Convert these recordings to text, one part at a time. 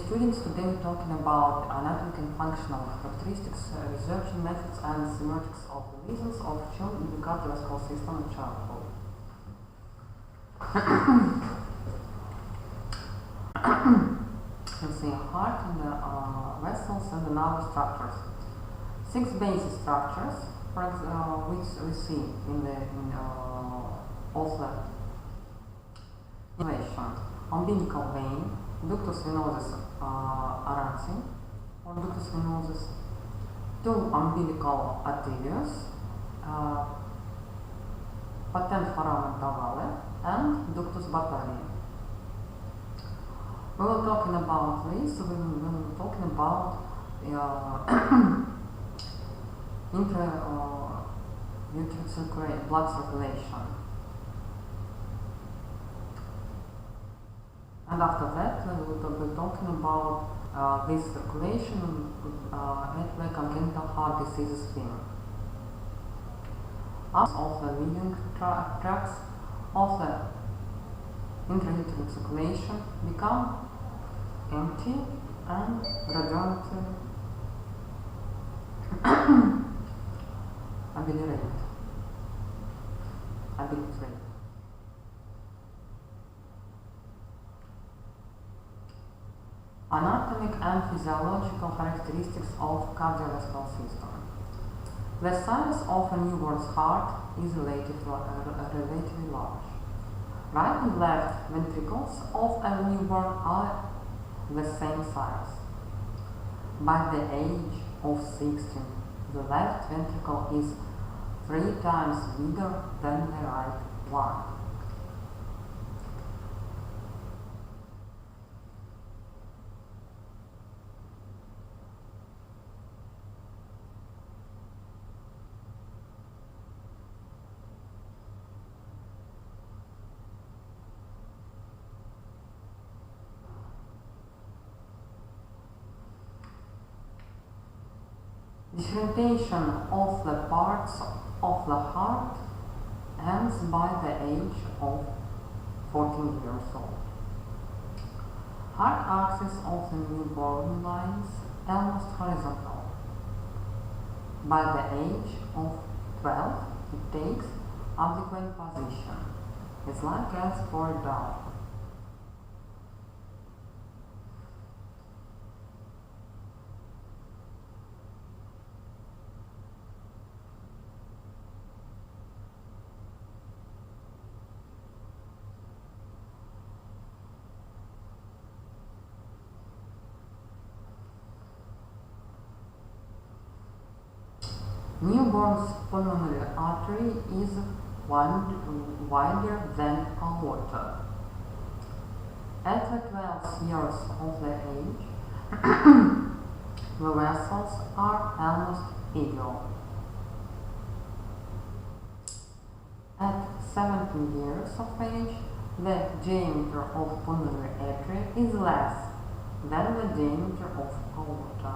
students, today we're talking about anatomic and functional characteristics, research methods, and semiotics of the lesions of children in the cardiovascular system in childhood. You see a heart and the vessels and the nerve structures. 6 basic structures, which we see in also innovation: umbilical vein, ductus venosus aranci or ductus venosus, 2 umbilical arteries, patent foramen cavale, and ductus batali. We were talking about this, we were talking about blood circulation. And after that, we will be talking about this circulation at the congenital heart disease scheme. Of the leading tracts of the intrauterine circulation become empty and gradually obliterate. Anatomic and physiological characteristics of cardiovascular system. The size of a newborn's heart is relatively large. Right and left ventricles of a newborn are the same size. By the age of 16, the left ventricle is 3 times bigger than the right one. Differentiation of the parts of the heart ends by the age of 14 years old. Heart axis of the newborn lies almost horizontal. By the age of 12, it takes oblique position. It's like as for a dog. Newborn's pulmonary artery is wider than aorta. At the 12 years of the age, the vessels are almost equal. At 17 years of age, the diameter of pulmonary artery is less than the diameter of aorta.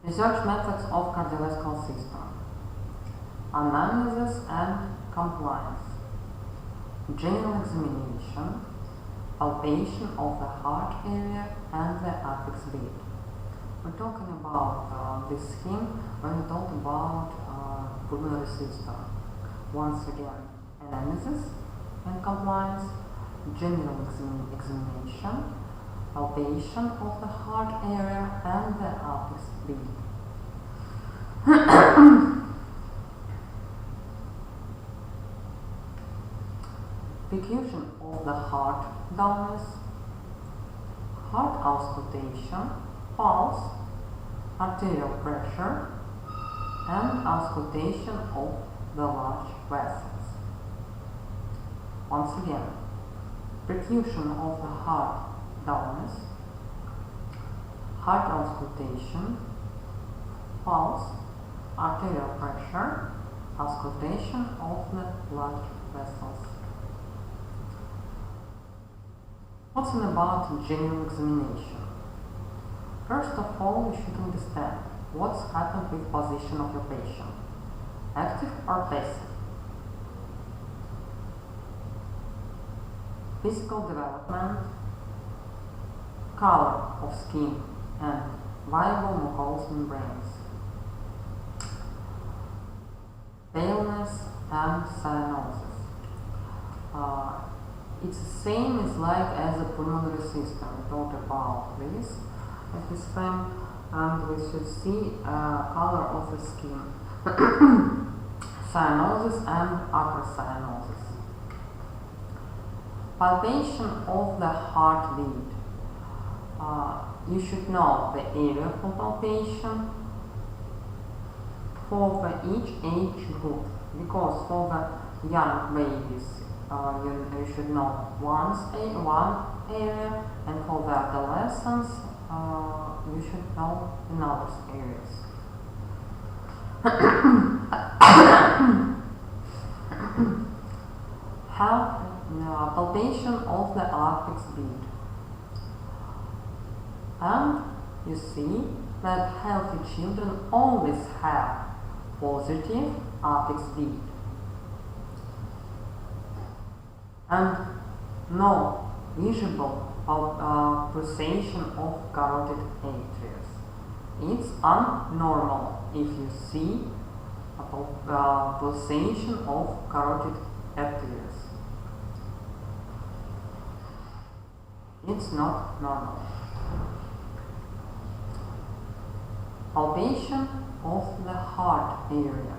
Research methods of cardiovascular system. Analysis and compliance. General examination, palpation of the heart area and the apex beat. We're talking about this scheme when we talk about pulmonary system. Once again, analysis and compliance, general examination, palpation of the heart area and the apex beat. Perfusion of the heart dullness, heart auscultation, pulse, arterial pressure, and auscultation of the large vessels. Once again, perfusion of the heart dullness, heart auscultation, pulse, arterial pressure, auscultation of the blood vessels. What's about general examination? First of all, you should understand what's happened with position of your patient, active or passive. Physical development, color of skin, and viable mucous membranes, paleness and cyanosis. It's the same as a pulmonary system. We talked about this at this time, and we should see color of the skin, cyanosis and acrocyanosis. Palpation of the heartbeat. You should know the area for palpation for each age group, because for the young babies you should know one area, and for the adolescents you should know another areas. Palpation of the apex beat. And you see that healthy children always have positive apex beat and no visible pulsation of carotid arteries. It's unnormal if you see a pulsation of carotid arteries. It's not normal. Palpation of the heart area.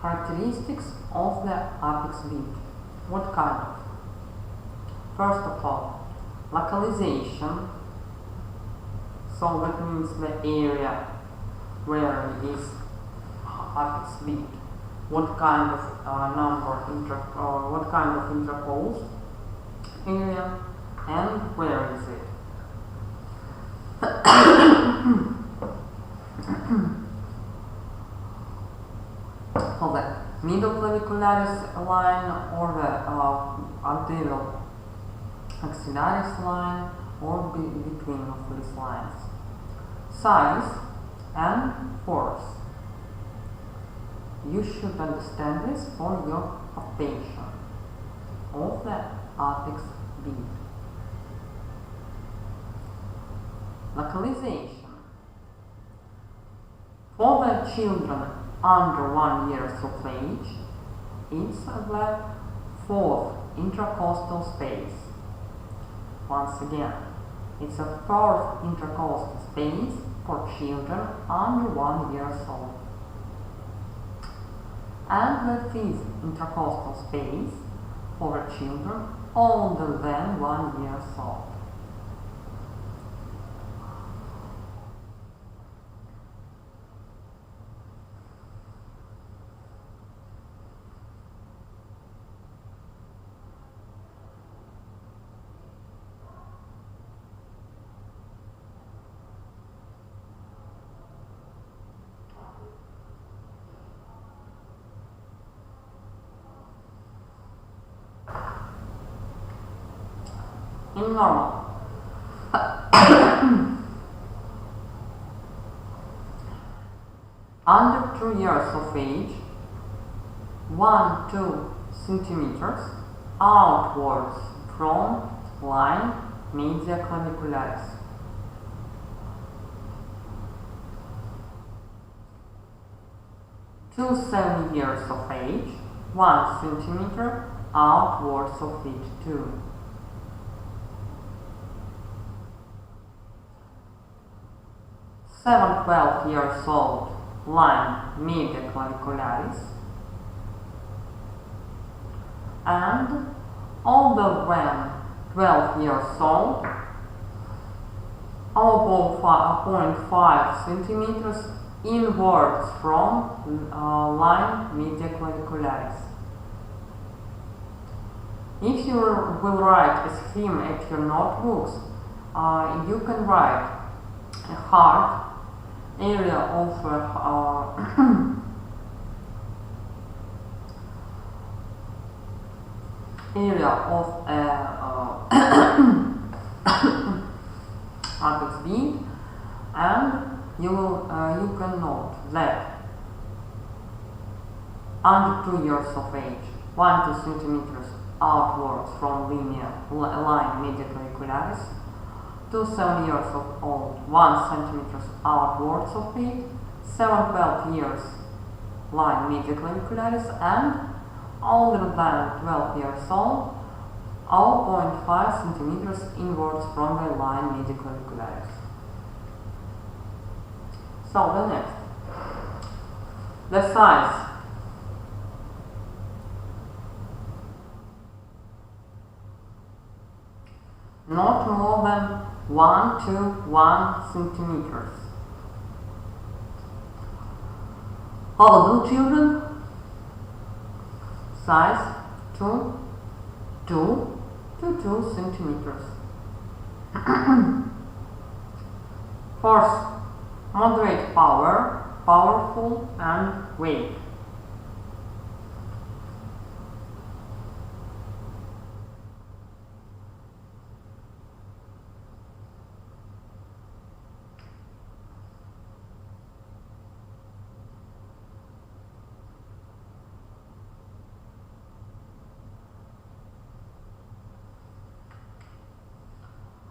Characteristics of the apex beat. What kind of? First of all, localization. So that means the area where is apex beat. What kind of what kind of interposed area, and where is it? For the middle clavicularis line or the arterial axillaris line or between of these lines. Size and force. You should understand this for your palpation of the apex beat. Localization. For the children under 1 year of age, it's the fourth intercostal space. Once again, it's a fourth intercostal space for children under 1 year old. And the fifth intercostal space for children older than 1 year old. In normal. Under 2 years of age, 1-2 centimeters outwards from line media clavicularis. 2-7 years of age, 1 centimeter outwards of it too. 7-12 years old, line media clavicularis, and older than 12 years old, 0.5 centimeters inwards from line media clavicularis. If you will write a scheme at your notebooks, you can write heart, area of area of apex beat, and you can note that under 2 years of age, 1 to 2 centimeters outwards from linear line media claviculis, to 7 years of old, 1 centimeters outwards of feet, 7-12 years line media claviculis, and older than 12 years old, 0.5 centimeters inwards from the line media claviculis. So the next, the size. Not more than 1 to 1 centimeters. Adult children, size 2 to 2 centimeters. Force, moderate power, powerful and weight.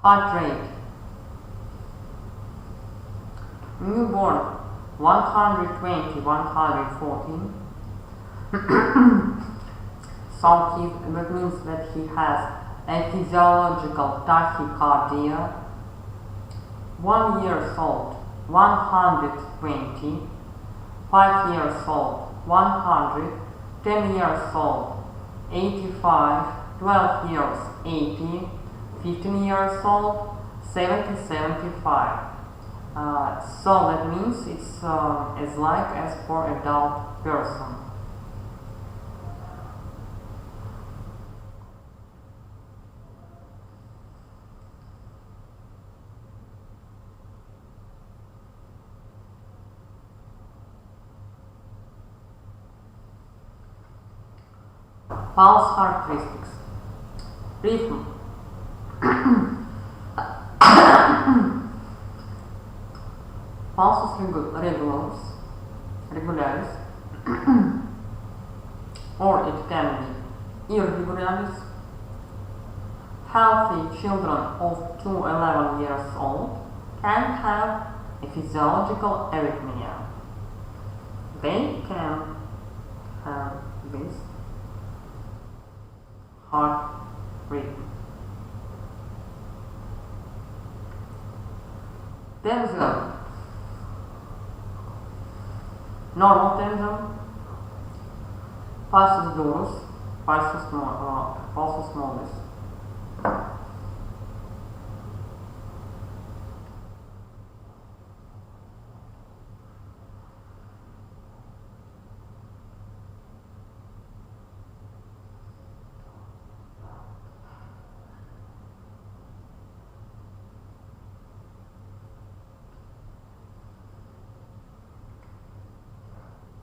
Heart rate. Newborn 120, 114. That means that he has a physiological tachycardia. 1 year old 120, 5 years old 100, 10 years old 85, 12 years 80, 15 years old 70, 75. So that means it's as like as for adult person. Pulse characteristics. Rhythm. Pulses regularis, or it can be irregularis. Healthy children of 2 to 11 years old can have a physiological arrhythmia. They can have this heart rhythm. Tension. Normal tension. Pulsus durus, pulsus mollis.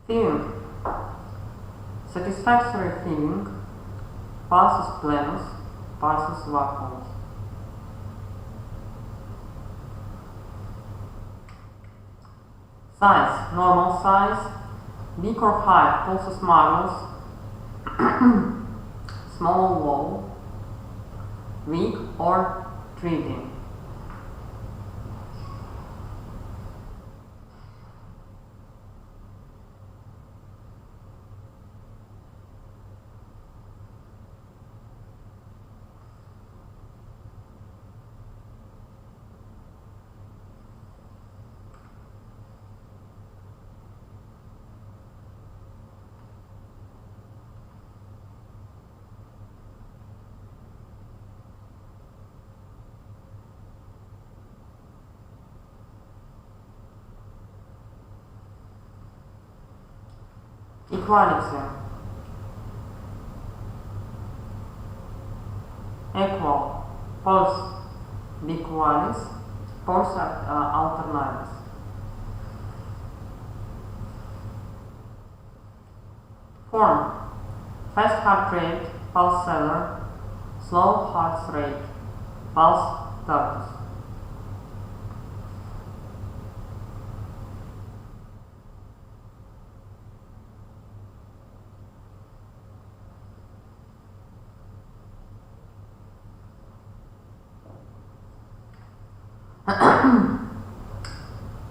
Feeling. Satisfactory feeling. Pulsus plenus, pulsus vacuus. Size. Normal size. Big or high pulsus magnus. Small or low. Weak or treating. Equality. Equal. Pulse biqualis. Pulse alternatives. Form: fast heart rate, pulse seller; slow heart rate, pulse tortoise.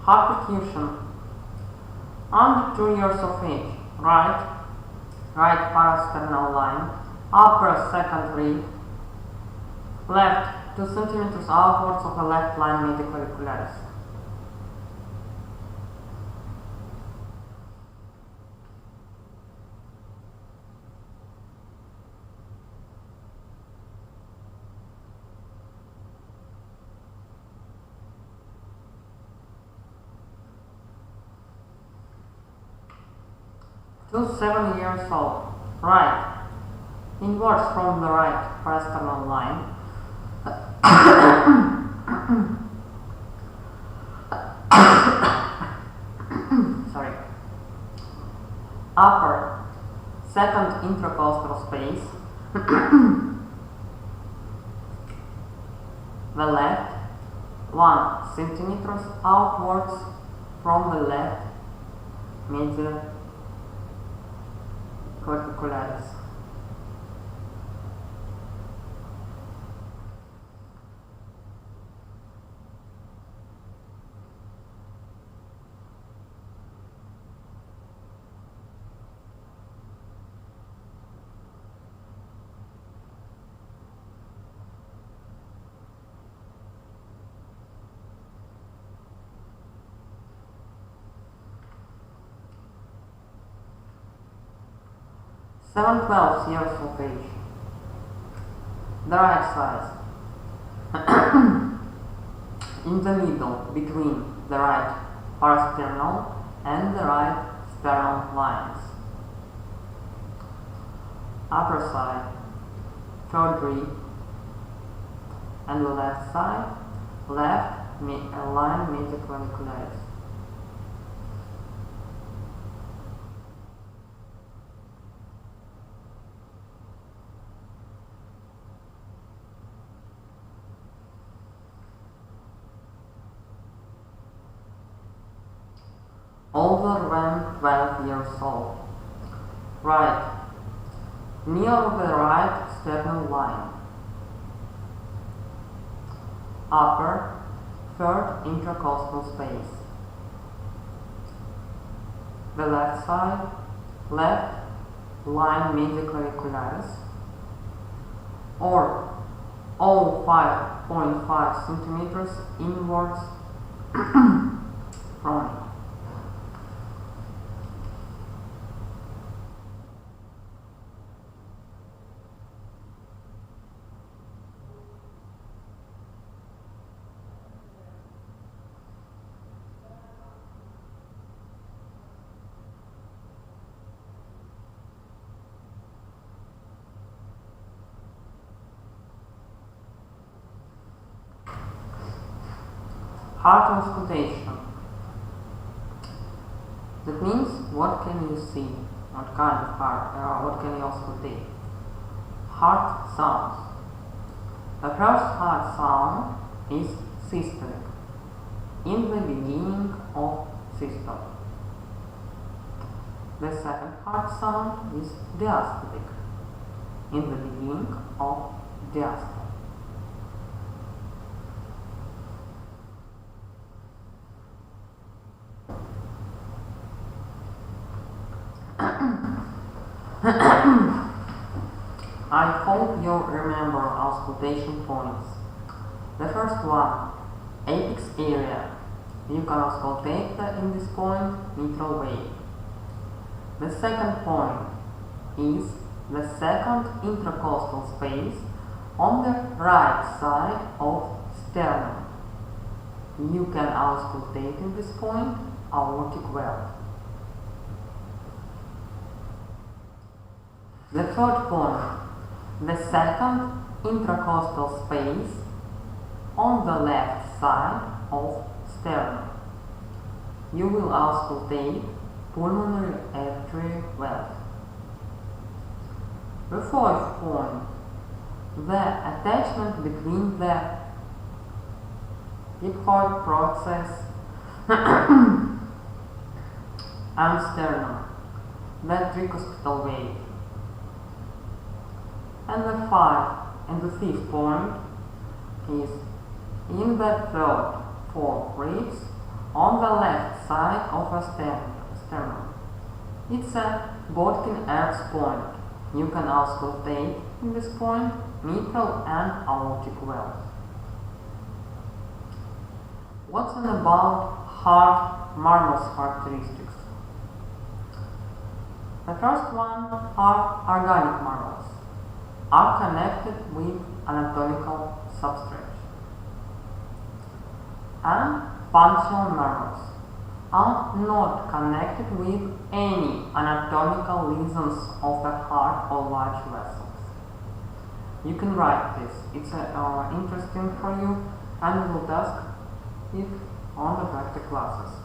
Heart perfusion. Under 2 years of age, right parasternal line, upper second rib, left 2 cm outwards of the left line medial-auricularis. To 7 years old, right, inwards from the right parasternal line, sorry, upper second intercostal space, the left 1 cm outwards from the left medial corticularis. Seven 12 years of age. The right side. In the middle between the right parasternal and the right sternal lines. Upper side, third rib, and the left side, left line medial-auricularis. Older than 12 years old. Right, near the right sternal line. Upper, third intercostal space. The left side, left line medial-auricularis, or all 5.5 centimeters inwards from it. Heart auscultation. That means what can you see? What kind of heart? What can you auscultate? Heart sounds. The first heart sound is systolic, in the beginning of systole. The second heart sound is diastolic, in the beginning of diastole. I hope you remember auscultation points. The first one, apex area. You can auscultate in this point mitral vein. The second point is the second intercostal space on the right side of sternum. You can auscultate in this point aortic valve. The third point, the second intercostal space on the left side of sternum. You will auscultate pulmonary artery valve. The fourth point, the attachment between the hip-hop process and sternum, the tricuspidal vein. And the fifth point is in the third, fourth ribs on the left side of a sternum. It's a Botkin-Hertz point. You can auscultate in this point mitral and aortic valves. What's about heart Marmol's characteristics? The first one are organic marbles, are connected with anatomical substrate. And functional marbles are not connected with any anatomical lesions of the heart or large vessels. You can write this, it's interesting for you, and you will ask it on the practical classes.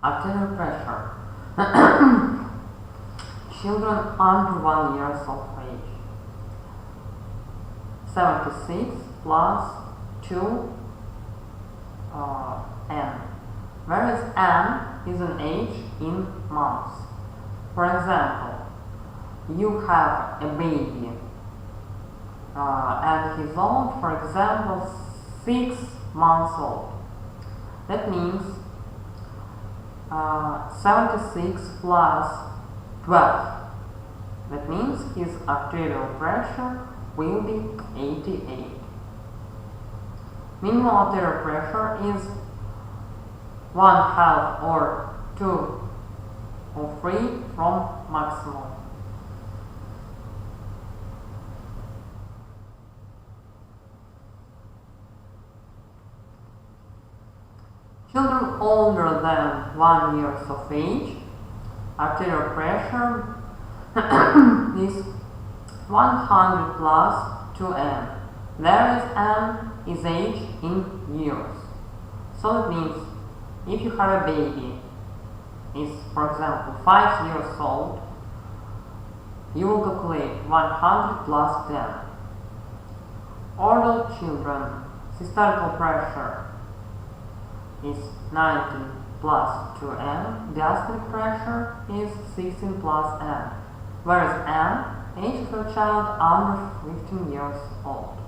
Arterial pressure. Children under 1 year of age. 76 plus 2 n, whereas n is an age in months. For example, you have a baby and he's old, for example, 6 months old. That means 76 plus 12. That means his arterial pressure will be 88. Minimum arterial pressure is 1/2 or 2 or 3 from maximum. Children older than 1 year of age, arterial pressure is 100 plus 2n. There is n is age in years. So it means if you have a baby, is for example 5 years old, you will calculate 100 plus 10. Older children, systolic pressure is 90 plus 2n, diastolic pressure is 16 plus n, whereas n, age of a child under 15 years old.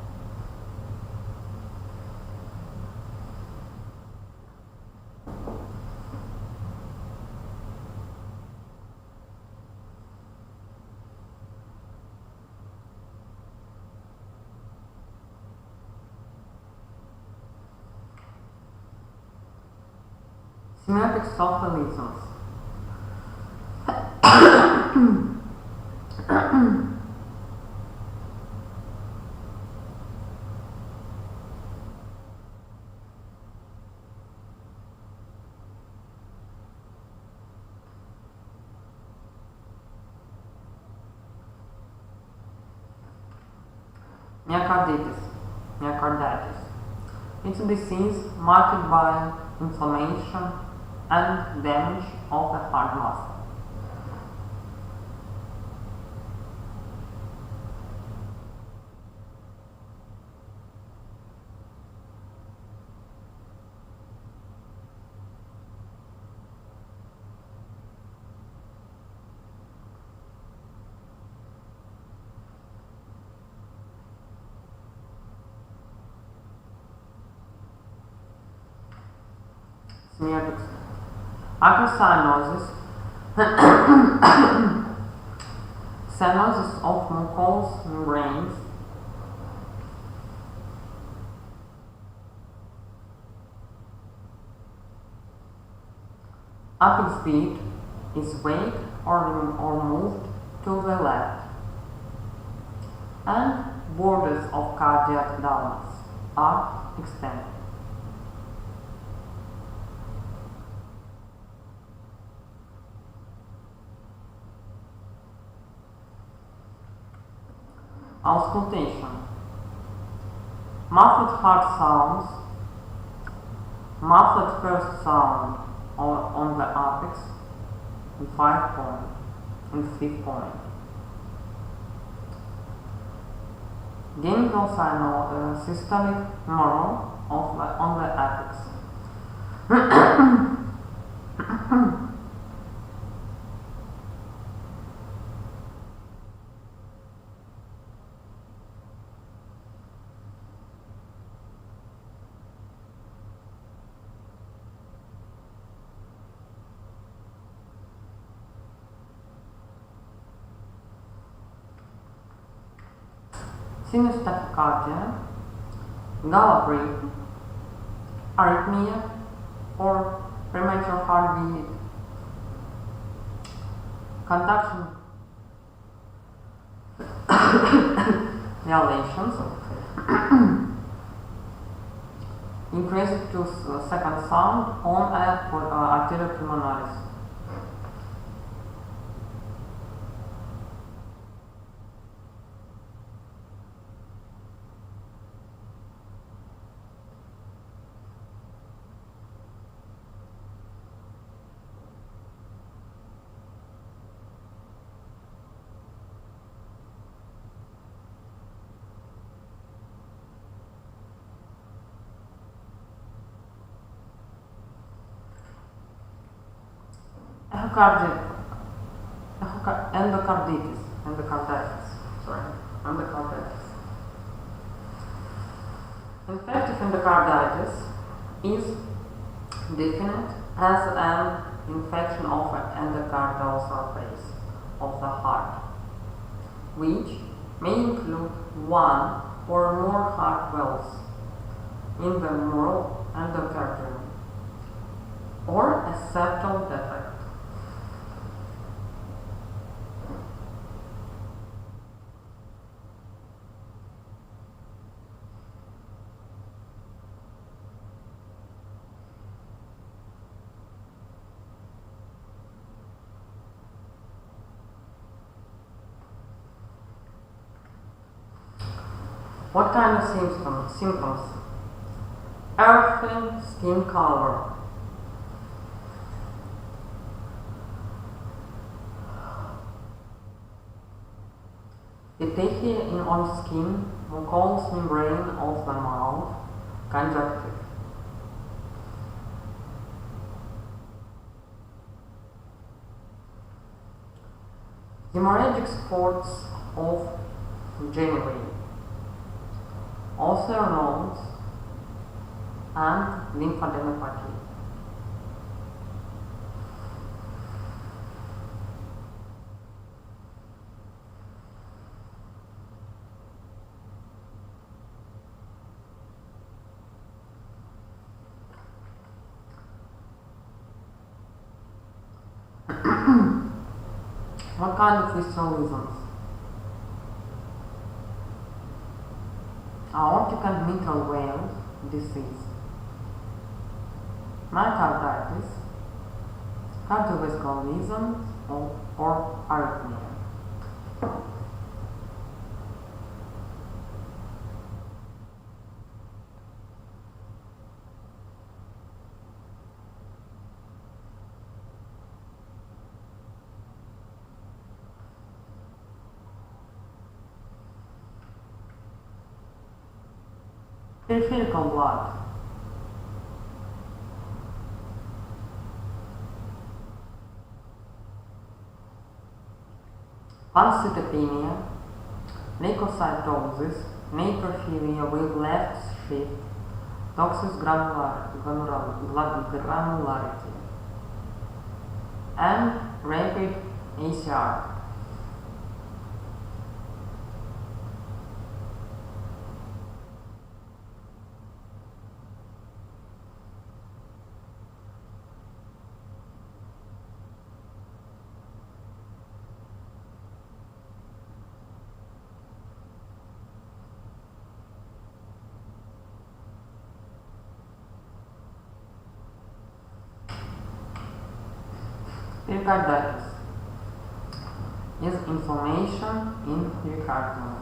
Semiotics of the lesions. Myocarditis. It's a disease marked by inflammation and damage of the heart muscle. Semiotics. Acrocyanosis, cyanosis of mucous membranes, apex beat is weighed or moved to the left, and borders of cardiac downs are extended. Auscultation. Muffled heart sounds. Muffled first sound on the apex in 5 point and 5th point. Gaining also systolic murmur on the apex. Sinus tachycardia, galloping, arrhythmia, or premature heartbeat, conduction violations, increased to second sound on arteria pulmonaris. Endocarditis. Infective endocarditis is defined as an infection of the endocardial surface of the heart, which may include one or more heart valves in the mural endocardium, or a septal defect. What kind of symptoms? Earthy skin color, petechiae on skin, mucous membrane of the mouth, conjunctive. Hemorrhagic spots of genuine, ulcer nodes, and lymphadenopathy. What kind of visceral lesions? Aortic and mitral valve disease, myocarditis, cardiovascular lesions, or arrhythmia. Peripheral blood, pancytopenia, leukocytosis, neutrophilia with left shift, toxic granularity, and rapid ACR. Pericarditis is inflammation in pericardium.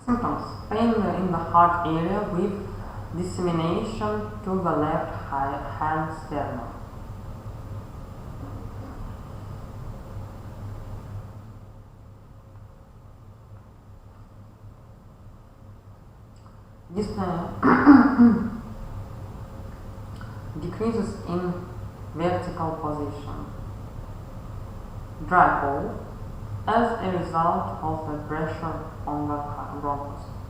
Symptoms: pain in the heart area with dissemination to the left hand sternum. Dyspnea decreases in vertical position. Dry cough as a result of the pressure on the bronchus.